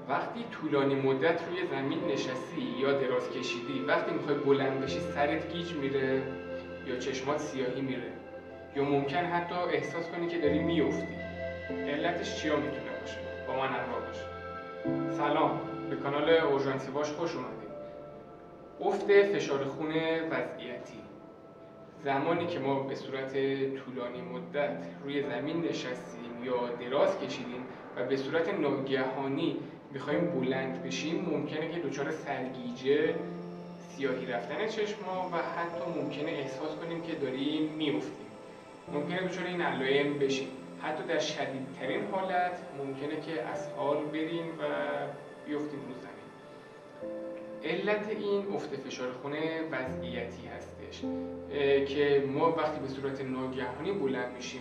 وقتی طولانی مدت روی زمین نشستی یا دراز کشیدی، وقتی میخوای بلند بشی سرت گیج میره یا چشمات سیاهی میره یا ممکن حتی احساس کنی که داری میافتی. علتش چیا میتونه باشه؟ با من همراه باش. سلام، به کانال اورژانسی واش خوش اومدید. افت فشار خون وضعیتی. زمانی که ما به صورت طولانی مدت روی زمین نشستیم یا دراز کشیدیم و به صورت ناگهانی میخوایم بلند بشیم، ممکنه که دچار سرگیجه، سیاهی رفتن چشما و حتی ممکنه احساس کنیم که داریم میافتیم. ممکنه دچار این علائم بشیم. حتی در شدیدترین حالت ممکنه که از حال بریم و بیفتیم رو زمین. علت این افت فشار خون وضعیتی هستش که ما وقتی به صورت ناگهانی بلند میشیم،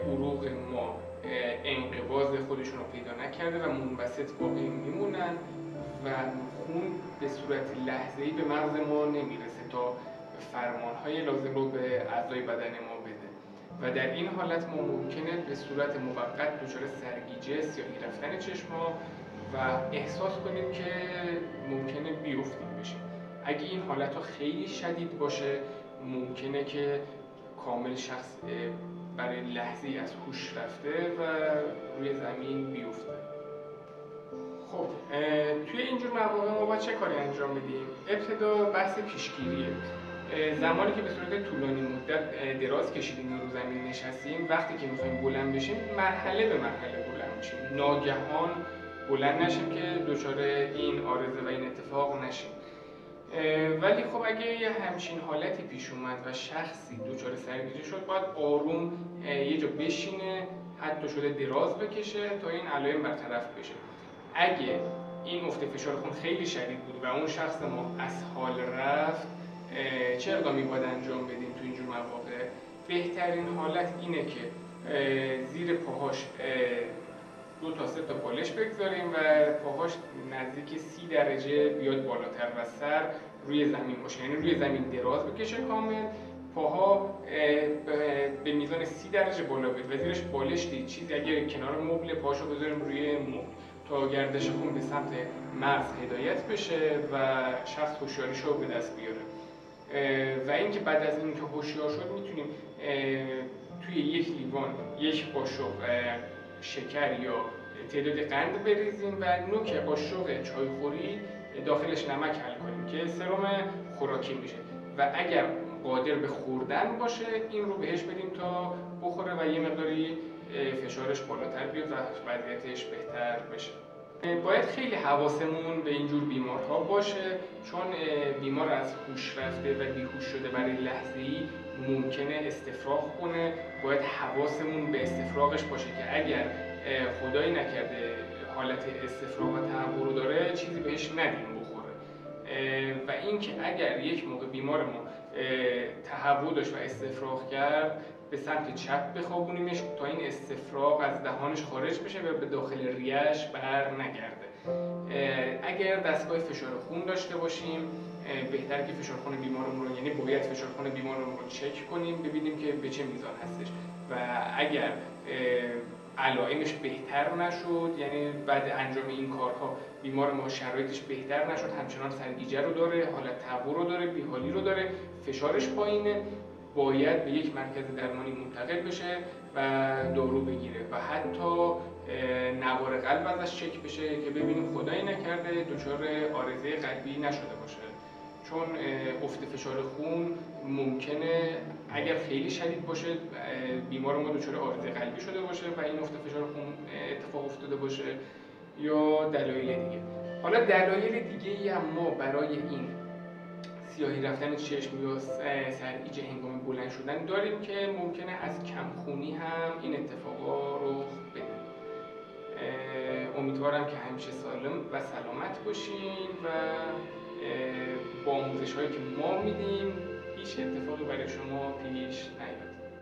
عروق ما انقباض خودشون رو پیدا نکرده و منبسط باقی میمونن و خون به صورت لحظه‌ای به مغز ما نمیرسه تا فرمانهای لازم رو به اعضای بدن ما بده و در این حالت ما ممکنه به صورت موقت دچار سرگیجه، سیاهی رفتن چشما و احساس کنیم که ممکنه بیفتیم بشیم. اگه این حالت ها خیلی شدید باشه، ممکنه که کامل شخص برای لحظه از هوش رفته و روی زمین بیفته. خب توی اینجور مواقع ما باید چه کاری انجام بدیم؟ ابتدا بحث پیشگیریه. زمانی که به صورت طولانی مدت دراز کشیدیم و رو زمین نشستیم، وقتی که میخوایم بلند بشیم مرحله به مرحله بلند بشیم. ناگهان بلند نشیم که دچار این عارضه و این اتفاق نشیم. ولی خب اگه یه همچین حالتی پیش اومد و شخصی دچار سرگیجه شد، باید آروم یه جا بشینه، حتی شده دراز بکشه تا این علائم برطرف بشه. اگه این افت فشار خون خیلی شدید بود و اون شخص ما از حال رفت، چه اقدامی باید انجام بدیم تو اینجور مواقع؟ بهترین حالت اینه که زیر پاهاش 2 تا 3 تا بالش بگذاریم و پاهاش نزدیک 30 درجه بیاد بالاتر و سر روی زمین باشه، یعنی روی زمین دراز بکشه کامل، پاها به میزان 30 درجه بالا بیاد و زیرش بالش دید چیزی اگه کنار مبل پاهاشو بذاریم روی مبل تا گردش خون به سمت مغز هدایت بشه و شخص هوشیاریشو به دست بیاره. و اینکه بعد از اینکه هوشیار شد میتونیم توی یک لیوان 1 قاشق شکر یا تعداد قند بریزیم و نوک قاشق چایخوری داخلش نمک حل کنیم که سرم خوراکی میشه و اگر قادر به خوردن باشه این رو بهش بدیم تا بخوره و یه مقداری فشارش بالاتر بیاد و وضعیتش بهتر بشه. باید خیلی حواسمون به اینجور بیمارها باشه، چون بیمار از هوش رفته و بیهوش شده برای لحظه‌ای ممکنه استفراغ کنه. باید حواسمون به استفراغش باشه که اگر خدایی نکرده حالت استفراغ و تهوع رو داره، چیزی بهش ندیم بخوره. و اینکه اگر یک موقع بیمار ما تهوع داشت و استفراغ کرد، به سمت چپ بخوابونیمش تا این استفراغ از دهانش خارج بشه و به داخل ریه‌اش بر نگرده. اگر دستگاه فشار خون داشته باشیم، بهتره که فشار خون بیمارمون رو، یعنی باید فشار خون بیمارمون رو چک کنیم ببینیم که به چه میزان هستش و اگر علائمش بهتر نشد، یعنی بعد انجام این کارها بیمار ما شرایطش بهتر نشد، همچنان سرگیجه رو داره، حالت تهوع رو داره، بیحالی رو داره، فشارش پایینه، باید به یک مرکز درمانی منتقل بشه و دارو بگیره و حتی نوار قلب ازش چک بشه که ببینیم خدایی نکرده دچار عارضه قلبی نشده باشه. چون افت فشار خون ممکنه اگر خیلی شدید باشه بیمار ما دچار عارضه قلبی شده باشه و این افت فشار خون اتفاق افتاده باشه یا دلایل دیگه. حالا دلایل دیگه‌ای هم ما برای این سیاهی رفتن چشم یا سرگیجه هنگام بلند شدن داریم که ممکنه از کمخونی هم این اتفاقا رخ بده. امیدوارم که همیشه سالم و سلامت باشین و با آموزش هایی که ما میدیم هیچ اتفاقی برای شما پیش نیاد.